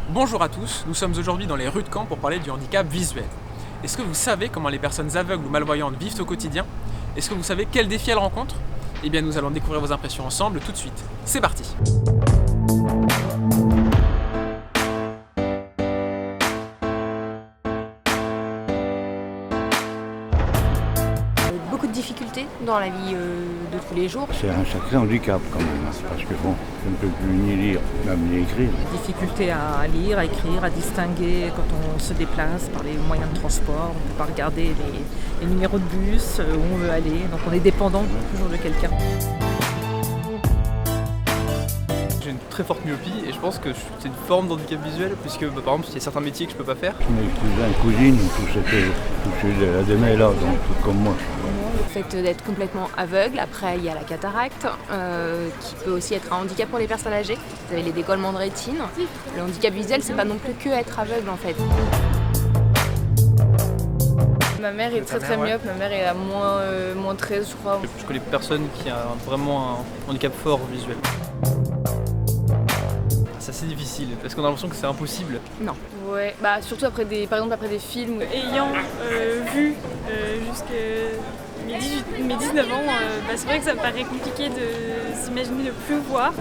Bonjour à tous, nous sommes aujourd'hui dans les rues de Caen pour parler du handicap visuel. Est-ce que vous savez comment les personnes aveugles ou malvoyantes vivent au quotidien? Est-ce que vous savez quels défis elles rencontrent? Eh bien nous allons découvrir vos impressions ensemble tout de suite. C'est parti! Beaucoup de difficultés dans la vie de tous les jours. C'est un sacré handicap quand même, parce que bon, je ne peux plus ni lire, même ni écrire. Difficulté à lire, à écrire, à distinguer quand on se déplace par les moyens de transport. On ne peut pas regarder les numéros de bus, où on veut aller, donc on est dépendant toujours de quelqu'un. J'ai une très forte myopie et je pense que c'est une forme d'handicap visuel puisque par exemple il y a certains métiers que je peux pas faire. Mes cousins et cousines, tous étaient la démêlée là, donc tout comme moi. Le fait d'être complètement aveugle, après il y a la cataracte, qui peut aussi être un handicap pour les personnes âgées. Vous avez les décollements de rétine. Le handicap visuel, c'est pas non plus que être aveugle en fait. Ma mère est très myope, ma mère est à moins 13 je crois. Je connais personne qui a vraiment un handicap fort visuel. C'est assez difficile parce qu'on a l'impression que c'est impossible. Non. Ouais, bah surtout après par exemple après des films. Ayant vu jusqu'à mes 19 ans, c'est vrai que ça me paraît compliqué de s'imaginer ne plus voir.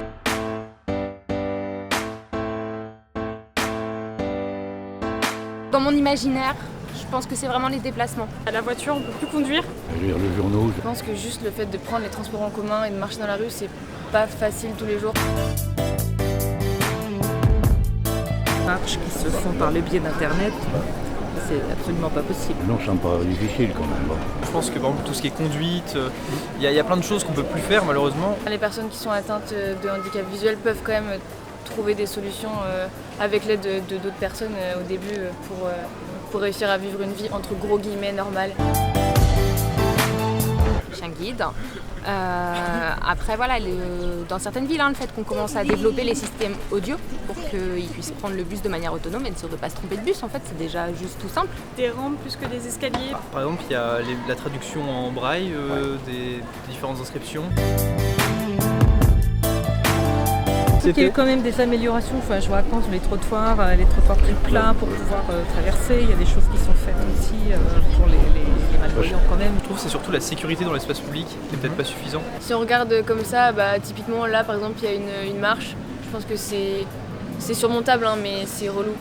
Dans mon imaginaire, je pense que c'est vraiment les déplacements. À la voiture, on ne peut plus conduire. Lire le journaux. Je pense que juste le fait de prendre les transports en commun et de marcher dans la rue, c'est pas facile tous les jours. Marches qui se font par le biais d'internet, c'est absolument pas possible. Non, ça me paraît difficile quand même. Bon. Je pense que par exemple tout ce qui est conduite, il y a plein de choses qu'on peut plus faire malheureusement. Les personnes qui sont atteintes de handicap visuel peuvent quand même trouver des solutions avec l'aide de d'autres personnes au début pour réussir à vivre une vie entre gros guillemets normale. Je suis un guide. Après voilà, dans certaines villes, le fait qu'on commence à développer les systèmes audio pour qu'ils puissent prendre le bus de manière autonome et être sûr de ne pas se tromper de bus, en fait c'est déjà juste tout simple. Des rampes plus que des escaliers. Par exemple il y a la traduction en braille, des différentes inscriptions. Il y a eu quand même des améliorations, enfin, je vois à Caen sur les trottoirs plus plats pour pouvoir traverser, il y a des choses qui sont faites aussi pour les malvoyants quand même. Je trouve que c'est surtout la sécurité dans l'espace public qui est peut-être pas suffisant. Si on regarde comme ça, typiquement là par exemple il y a une marche, je pense que c'est surmontable mais c'est relou.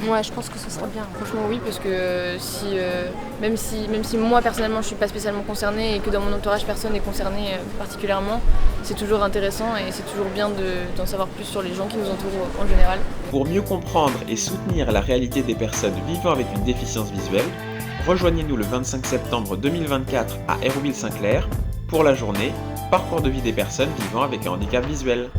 Ouais, je pense que ce serait bien. Franchement oui, parce que même si moi personnellement je suis pas spécialement concernée et que dans mon entourage personne n'est concerné particulièrement, c'est toujours intéressant et c'est toujours bien d'en savoir plus sur les gens qui nous entourent en général. Pour mieux comprendre et soutenir la réalité des personnes vivant avec une déficience visuelle, rejoignez-nous le 25 septembre 2024 à Hérouville-Saint-Clair pour la journée Parcours de vie des personnes vivant avec un handicap visuel.